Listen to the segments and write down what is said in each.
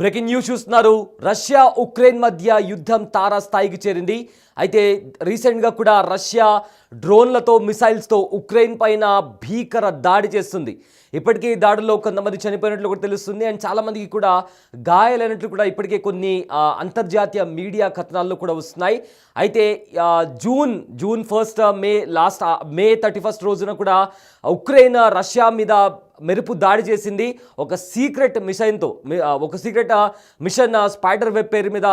Breaking news చూస్తున్నారు. Russia Ukraine మధ్య యుద్ధం తారాస్థాయికి చేరింది. అయితే రీసెంట్గా కూడా రష్యా డ్రోన్లతో మిసైల్స్తో ఉక్రెయిన్ పైన భీకర దాడి చేస్తుంది. ఇప్పటికీ ఈ దాడుల్లో కొంతమంది చనిపోయినట్లు కూడా తెలుస్తుంది. అండ్ చాలామందికి కూడా గాయాలైనట్లు కూడా ఇప్పటికే కొన్ని అంతర్జాతీయ మీడియా కథనాల్లో కూడా వస్తున్నాయి. అయితే జూన్ 1 మే 31 రోజున కూడా ఉక్రెయిన్ రష్యా మీద మెరుపు దాడి చేసింది. ఒక సీక్రెట్ మిషన్ స్పైడర్ వెబ్ పేరు మీద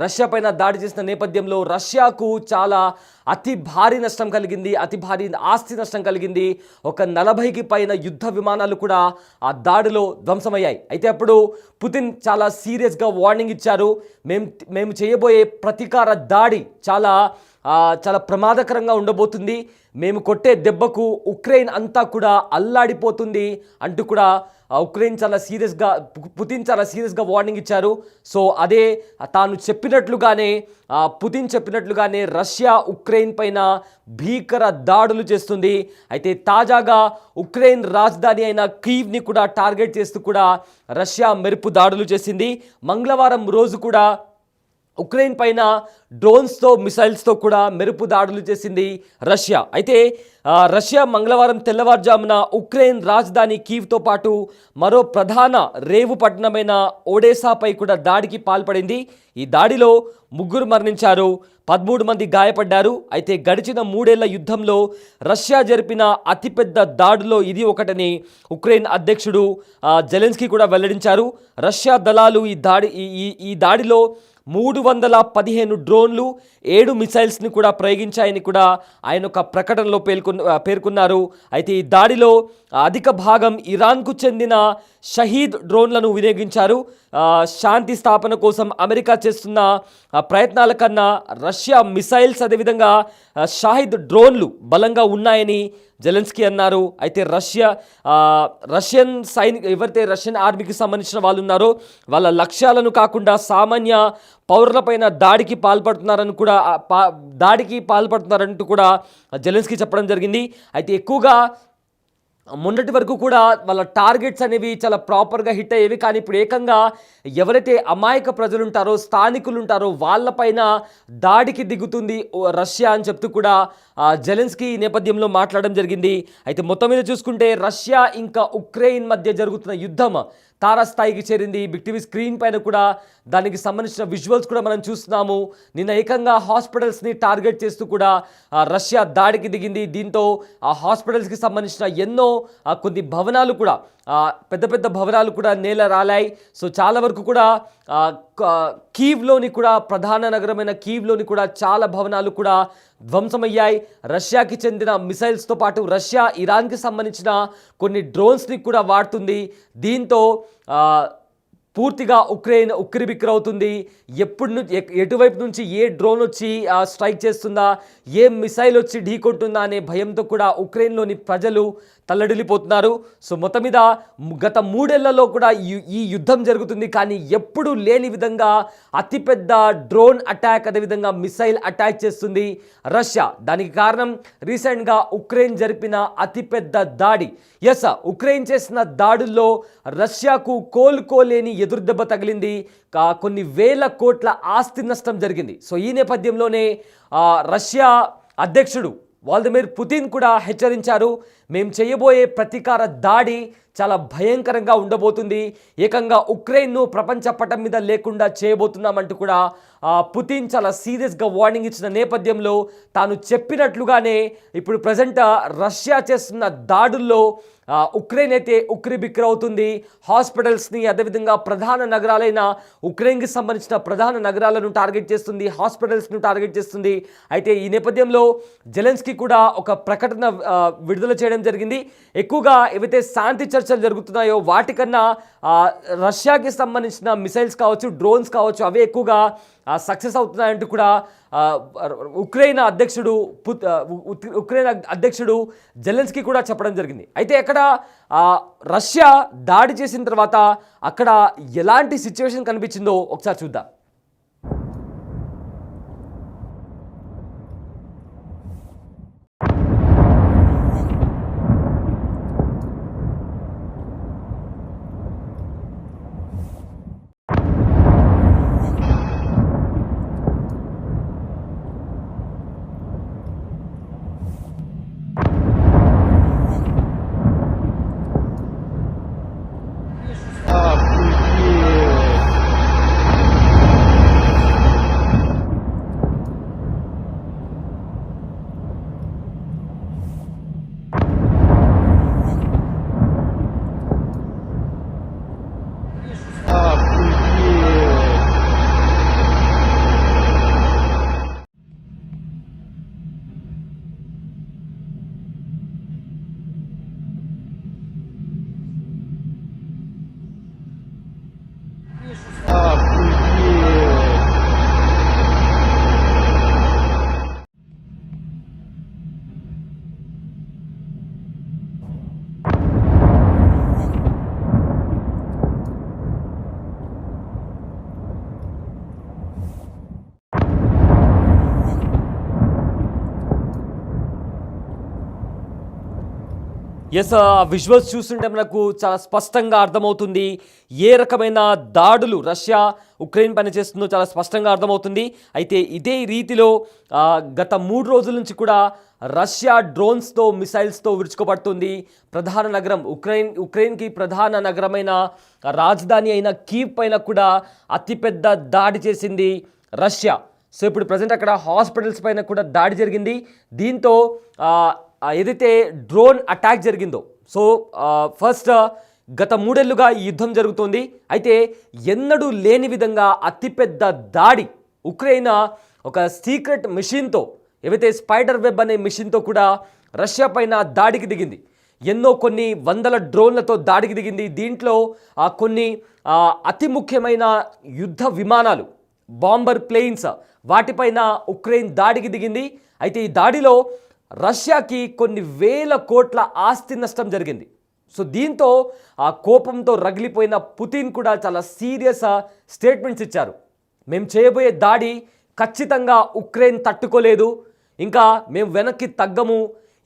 రష్యా పైన దాడి చేసిన నేపథ్యంలో రష్యాకు చాలా అతి భారీ నష్టం కలిగింది, అతి భారీ ఆస్తి నష్టం కలిగింది. ఒక 40కి పైన యుద్ధ విమానాలు కూడా ఆ దాడిలో ధ్వంసమయ్యాయి. అయితే అప్పుడు పుతిన్ చాలా సీరియస్గా వార్నింగ్ ఇచ్చారు. మేము చేయబోయే ప్రతీకార దాడి చాలా ప్రమాదకరంగా ఉండబోతుంది. మేము కొట్టే దెబ్బకు ఉక్రెయిన్ అంతా కూడా అల్లాడిపోతుంది అంటూ కూడా పుతిన్ చాలా సీరియస్గా వార్నింగ్ ఇచ్చారు. సో అదే పుతిన్ చెప్పినట్లుగానే రష్యా ఉక్రెయిన్ పైన భీకర దాడులు చేస్తుంది. అయితే తాజాగా ఉక్రెయిన్ రాజధాని అయిన కీవ్ని కూడా టార్గెట్ చేస్తూ కూడా రష్యా మెరుపు దాడులు చేసింది. మంగళవారం రోజు కూడా ఉక్రెయిన్ పైన డ్రోన్స్తో మిసైల్స్తో కూడా మెరుపు దాడులు చేసింది రష్యా. అయితే రష్యా మంగళవారం తెల్లవారుజామున ఉక్రెయిన్ రాజధాని కీవ్తో పాటు మరో ప్రధాన రేవు పట్టణమైన ఒడేసాపై కూడా దాడికి పాల్పడింది. ఈ దాడిలో 3 మరణించారు, 13 మంది గాయపడ్డారు. అయితే గడిచిన 3 ఏళ్ల యుద్ధంలో రష్యా జరిపిన అతిపెద్ద దాడుల్లో ఇది ఒకటని ఉక్రెయిన్ అధ్యక్షుడు జెలెన్స్కీ కూడా వెల్లడించారు. రష్యా దళాలు ఈ దాడిలో 315 డ్రోన్లు, 7 మిసైల్స్ని కూడా ప్రయోగించాయని కూడా ఆయన ఒక ప్రకటనలో పేర్కొన్నారు. అయితే ఈ దాడిలో అధిక భాగం ఇరాన్కు చెందిన షహీద్ డ్రోన్లను వినియోగించారు. శాంతి స్థాపన కోసం అమెరికా చేస్తున్న ప్రయత్నాల కన్నా రష్యా మిసైల్స్ అదేవిధంగా షాహిద్ డ్రోన్లు బలంగా ఉన్నాయని జెలెన్స్కీ అన్నారు. అయితే రష్యన్ ఆర్మీకి సంబంధించిన వాళ్ళు ఉన్నారో వాళ్ళ లక్ష్యాలను కాకుండా సామాన్య పౌరులపైన దాడికి పాల్పడుతున్నారంటూ కూడా జెలెన్స్కీ చెప్పడం జరిగింది. అయితే ఎక్కువగా మొన్నటి వరకు కూడా వాళ్ళ టార్గెట్స్ అనేవి చాలా ప్రాపర్గా హిట్ అయ్యేవి. కానీ ఇప్పుడు ఏకంగా ఎవరైతే అమాయక ప్రజలు ఉంటారో, స్థానికులు ఉంటారో వాళ్ళపైన దాడికి దిగుతుంది రష్యా అని చెప్తూ కూడా జెలెన్స్కీ ఈ నేపథ్యంలో మాట్లాడడం జరిగింది. అయితే మొత్తం మీద చూసుకుంటే రష్యా ఇంకా ఉక్రెయిన్ మధ్య జరుగుతున్న యుద్ధం తారాస్థాయికి చేరింది. బిగ్ టీవీ స్క్రీన్ పైన కూడా దానికి సంబంధించిన విజువల్స్ కూడా మనం చూస్తున్నాము. నిన్న ఏకంగా హాస్పిటల్స్ని టార్గెట్ చేస్తూ కూడా రష్యా దాడికి దిగింది. దీంతో ఆ హాస్పిటల్స్కి సంబంధించిన కొన్ని భవనాలు కూడా పెద్ద భవనాలు కూడా నేల రాలాయి. సో చాలా వరకు కూడా కీవ్లోని కూడా ప్రధాన నగరమైన కీవ్లోని కూడా చాలా భవనాలు కూడా ధ్వంసమయ్యాయి. రష్యాకి చెందిన మిసైల్స్తో పాటు రష్యా ఇరాన్కి సంబంధించిన కొన్ని డ్రోన్స్ని కూడా వాడుతుంది. దీంతో పూర్తిగా ఉక్రెయిన్ ఉక్కిరిబిక్కిరవుతుంది. ఎటువైపు నుంచి ఏ డ్రోన్ వచ్చి స్ట్రైక్ చేస్తుందా, ఏ మిసైల్ వచ్చి ఢీకొంటుందా అనే భయంతో కూడా ఉక్రెయిన్లోని ప్రజలు తల్లడిల్లిపోతున్నారు. సో మొత్తం మీద గత 3 ఏళ్లలో కూడా ఈ యుద్ధం జరుగుతుంది. కానీ ఎప్పుడు లేని విధంగా అతిపెద్ద డ్రోన్ అటాక్ అదేవిధంగా మిసైల్ అటాక్ చేస్తుంది రష్యా. దానికి కారణం రీసెంట్గా ఉక్రెయిన్ జరిపిన అతిపెద్ద దాడి. ఉక్రెయిన్ చేసిన దాడుల్లో రష్యాకు కోలుకోలేని ఎదురుదెబ్బ తగిలింది. కొన్ని వేల కోట్ల ఆస్తి నష్టం జరిగింది. సో ఈ నేపథ్యంలోనే రష్యా అధ్యక్షుడు వ్లాదిమిర్ పుతిన్ కూడా హెచ్చరించారు. మేము చేయబోయే ప్రతీకార దాడి చాలా భయంకరంగా ఉండబోతుంది. ఏకంగా ఉక్రెయిన్ను ప్రపంచ పటం మీద లేకుండా చేయబోతున్నామంటూ కూడా పుతిన్ చాలా సీరియస్గా వార్నింగ్ ఇచ్చిన నేపథ్యంలో తాను చెప్పినట్లుగానే ఇప్పుడు ప్రజెంట్ రష్యా చేస్తున్న దాడుల్లో ఉక్రెయిన్ అయితే ఉక్కిరిబిక్కిరవుతుంది. హాస్పిటల్స్ని అదేవిధంగా ప్రధాన నగరాలైన ఉక్రెయిన్కి సంబంధించిన ప్రధాన నగరాలను టార్గెట్ చేస్తుంది, హాస్పిటల్స్ను టార్గెట్ చేస్తుంది. అయితే ఈ నేపథ్యంలో జెలెన్స్కీ కూడా ఒక ప్రకటన విడుదల చేయడం జరిగింది. ఎక్కువగా ఏవైతే శాంతి చర్చలు జరుగుతున్నాయో వాటికన్నా రష్యాకి సంబంధించిన మిసైల్స్ కావచ్చు, డ్రోన్స్ కావచ్చు, అవే ఎక్కువగా సక్సెస్ అవుతున్నాయంటూ కూడా ఉక్రెయిన్ అధ్యక్షుడు జెలెన్స్కీ కూడా చెప్పడం జరిగింది. అయితే అక్కడ రష్యా దాడి చేసిన తర్వాత అక్కడ ఎలాంటి సిచ్యువేషన్ కనిపించిందో ఒకసారి చూద్దాం. ఎస్, విజువల్స్ చూస్తుంటే మనకు చాలా స్పష్టంగా అర్థమవుతుంది ఏ రకమైన దాడులు రష్యా ఉక్రెయిన్ పైన చేస్తుందో చాలా స్పష్టంగా అర్థమవుతుంది. అయితే ఇదే రీతిలో గత 3 రోజుల నుంచి కూడా రష్యా డ్రోన్స్తో మిసైల్స్తో విరుచుకుపడుతుంది. ప్రధాన నగరం ఉక్రెయిన్కి ప్రధాన నగరమైన రాజధాని అయిన కీవ్ పైన కూడా అతిపెద్ద దాడి చేసింది రష్యా. సో ఇప్పుడు ప్రజెంట్ అక్కడ హాస్పిటల్స్ పైన కూడా దాడి జరిగింది. దీంతో ఏదైతే డ్రోన్ అటాక్ జరిగిందో, సో ఫస్ట్ గత 3 ఏళ్లుగా ఈ యుద్ధం జరుగుతోంది. అయితే ఎన్నడూ లేని విధంగా అతిపెద్ద దాడి ఉక్రెయిన్ ఒక సీక్రెట్ మిషన్తో, ఏవైతే స్పైడర్ వెబ్ అనే మిషన్తో కూడా రష్యా పైన దాడికి దిగింది. కొన్ని వందల డ్రోన్లతో దాడికి దిగింది. దీంట్లో కొన్ని అతి ముఖ్యమైన యుద్ధ విమానాలు, బాంబర్ ప్లేన్స్, వాటిపైన ఉక్రెయిన్ దాడికి దిగింది. అయితే ఈ దాడిలో రష్యాకి కొన్ని వేల కోట్ల ఆస్తి నష్టం జరిగింది. సో దీంతో ఆ కోపంతో రగిలిపోయిన పుతిన్ కూడా చాలా సీరియస్ స్టేట్మెంట్స్ ఇచ్చారు. మేము చేయబోయే దాడి ఖచ్చితంగా ఉక్రెయిన్ తట్టుకోలేదు, ఇంకా మేము వెనక్కి తగ్గము,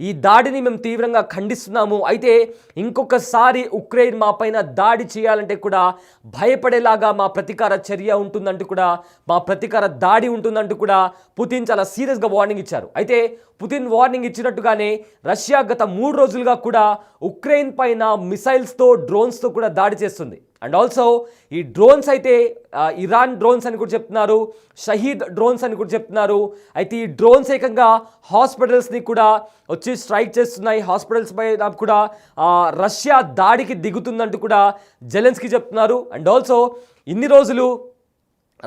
ఈ దాడిని మేము తీవ్రంగా ఖండిస్తున్నాము. అయితే ఇంకొకసారి ఉక్రెయిన్ మా పైన దాడి చేయాలంటే కూడా భయపడేలాగా మా ప్రతీకార చర్య ఉంటుందంటూ కూడా, మా ప్రతీకార దాడి ఉంటుందంటూ కూడా పుతిన్ చాలా సీరియస్గా వార్నింగ్ ఇచ్చారు. అయితే పుతిన్ వార్నింగ్ ఇచ్చినట్టుగానే రష్యా గత 3 రోజులుగా కూడా ఉక్రెయిన్ పైన మిసైల్స్తో, డ్రోన్స్తో కూడా దాడి చేస్తుంది. అండ్ ఆల్సో ఈ డ్రోన్స్ అయితే ఇరాన్ డ్రోన్స్ అని కూడా చెప్తున్నారు, షహీద్ డ్రోన్స్ అని కూడా చెప్తున్నారు. అయితే ఈ డ్రోన్స్ ఏకంగా హాస్పిటల్స్ని కూడా వచ్చి స్ట్రైక్ చేస్తున్నాయి. హాస్పిటల్స్ పైన కూడా రష్యా దాడికి దిగుతుందంటూ కూడా జెలెన్స్కీ చెప్తున్నారు. అండ్ ఆల్సో ఇన్ని రోజులు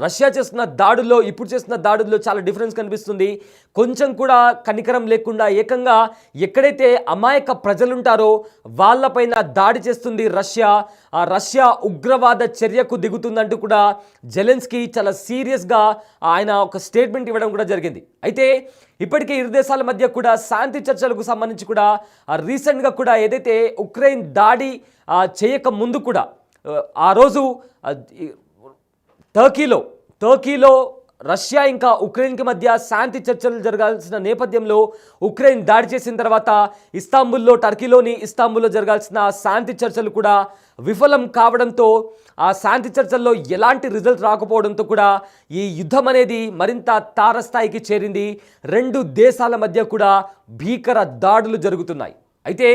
రష్యా చేస్తున్న దాడుల్లో, ఇప్పుడు చేస్తున్న దాడుల్లో చాలా డిఫరెన్స్ కనిపిస్తుంది. కొంచెం కూడా కనికరం లేకుండా ఏకంగా ఎక్కడైతే అమాయక ప్రజలుంటారో వాళ్ళపైన దాడి చేస్తుంది రష్యా. రష్యా ఉగ్రవాద చర్యకు దిగుతుందంటూ కూడా జెలెన్స్కీ చాలా సీరియస్గా ఆయన ఒక స్టేట్మెంట్ ఇవ్వడం కూడా జరిగింది. అయితే ఇప్పటికే ఇరు దేశాల మధ్య కూడా శాంతి చర్చలకు సంబంధించి కూడా రీసెంట్గా కూడా ఏదైతే ఉక్రెయిన్ దాడి చేయక ముందు కూడా ఆ రోజు టర్కీలో రష్యా ఇంకా ఉక్రెయిన్కి మధ్య శాంతి చర్చలు జరగాల్సిన నేపథ్యంలో ఉక్రెయిన్ దాడి చేసిన తర్వాత టర్కీలోని ఇస్తాంబుల్లో జరగాల్సిన శాంతి చర్చలు కూడా విఫలం కావడంతో, ఆ శాంతి చర్చల్లో ఎలాంటి రిజల్ట్ రాకపోవడంతో కూడా ఈ యుద్ధం అనేది మరింత తారస్థాయికి చేరింది. 2 దేశాల మధ్య కూడా భీకర దాడులు జరుగుతున్నాయి. అయితే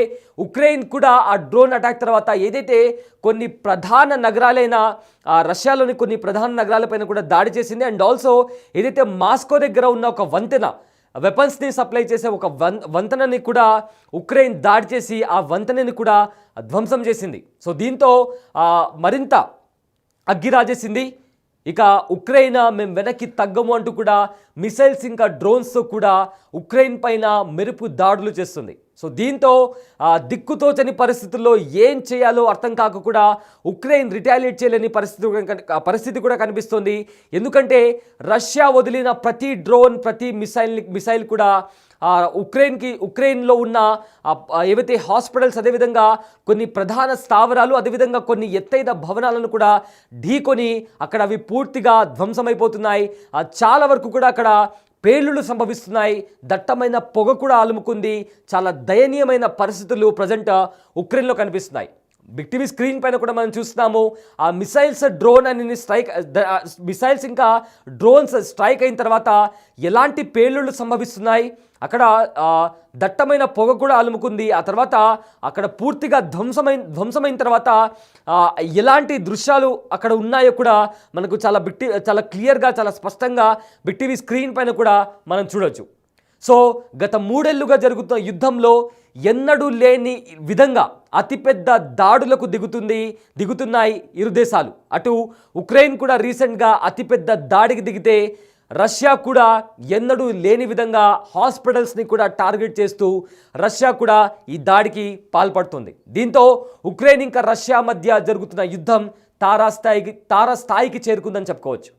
ఉక్రెయిన్ కూడా ఆ డ్రోన్ అటాక్ తర్వాత ఏదైతే కొన్ని ప్రధాన నగరాలైన రష్యాలోని కొన్ని ప్రధాన నగరాలపైన కూడా దాడి చేసింది. అండ్ ఆల్సో ఏదైతే మాస్కో దగ్గర ఉన్న ఒక వంతెన, వెపన్స్ని సప్లై చేసే ఒక వంతెనని కూడా ఉక్రెయిన్ దాడి చేసి ఆ వంతెనని కూడా ధ్వంసం చేసింది. సో దీంతో మరింత అగ్గిరాజేసింది. ఇక ఉక్రెయిన్ మేము వెనక్కి తగ్గము అంటూ కూడా మిసైల్స్ ఇంకా డ్రోన్స్తో కూడా ఉక్రెయిన్ పైన మెరుపు దాడులు చేస్తుంది. సో దీంతో దిక్కుతోచని పరిస్థితుల్లో ఏం చేయాలో అర్థం కాక కూడా ఉక్రెయిన్ రిటాలియేట్ చేయలేని పరిస్థితి కూడా కనిపిస్తుంది. ఎందుకంటే వదిలిన ప్రతి డ్రోన్, ప్రతి మిసైల్ కూడా ఉక్రెయిన్లో ఉన్న ఏవైతే హాస్పిటల్స్, అదేవిధంగా కొన్ని ప్రధాన స్థావరాలు, అదేవిధంగా కొన్ని ఎత్తైన భవనాలను కూడా ఢీకొని అక్కడ అవి పూర్తిగా ధ్వంసమైపోతున్నాయి. చాలా వరకు కూడా అక్కడ పేలుళ్లు సంభవిస్తున్నాయి. దట్టమైన పొగ కూడా అలుముకుంది. చాలా దయనీయమైన పరిస్థితులు ప్రజెంట్ ఉక్రెయిన్లో కనిపిస్తున్నాయి. బిగ్ టీవీ స్క్రీన్ పైన కూడా మనం చూస్తున్నాము. ఆ మిసైల్స్ ఇంకా డ్రోన్స్ స్ట్రైక్ అయిన తర్వాత ఎలాంటి పేలుళ్లు సంభవిస్తున్నాయి, అక్కడ దట్టమైన పొగ కూడా అలుముకుంది. ఆ తర్వాత అక్కడ పూర్తిగా ధ్వంసమైన తర్వాత ఎలాంటి దృశ్యాలు అక్కడ ఉన్నాయో కూడా మనకు చాలా క్లియర్గా, చాలా స్పష్టంగా బిగ్ టీవీ స్క్రీన్ పైన కూడా మనం చూడొచ్చు. సో గత 3 ఏళ్లుగా జరుగుతున్న యుద్ధంలో ఎన్నడూ లేని విధంగా అతిపెద్ద దాడులకు దిగుతున్నాయి ఇరు దేశాలు. అటు ఉక్రెయిన్ కూడా రీసెంట్గా అతిపెద్ద దాడికి దిగితే, రష్యా కూడా ఎన్నడూ లేని విధంగా హాస్పిటల్స్ని కూడా టార్గెట్ చేస్తూ రష్యా కూడా ఈ దాడికి పాల్పడుతుంది. దీంతో ఉక్రెయిన్ ఇంకా రష్యా మధ్య జరుగుతున్న యుద్ధం తారాస్థాయికి చేరుకుందని చెప్పుకోవచ్చు.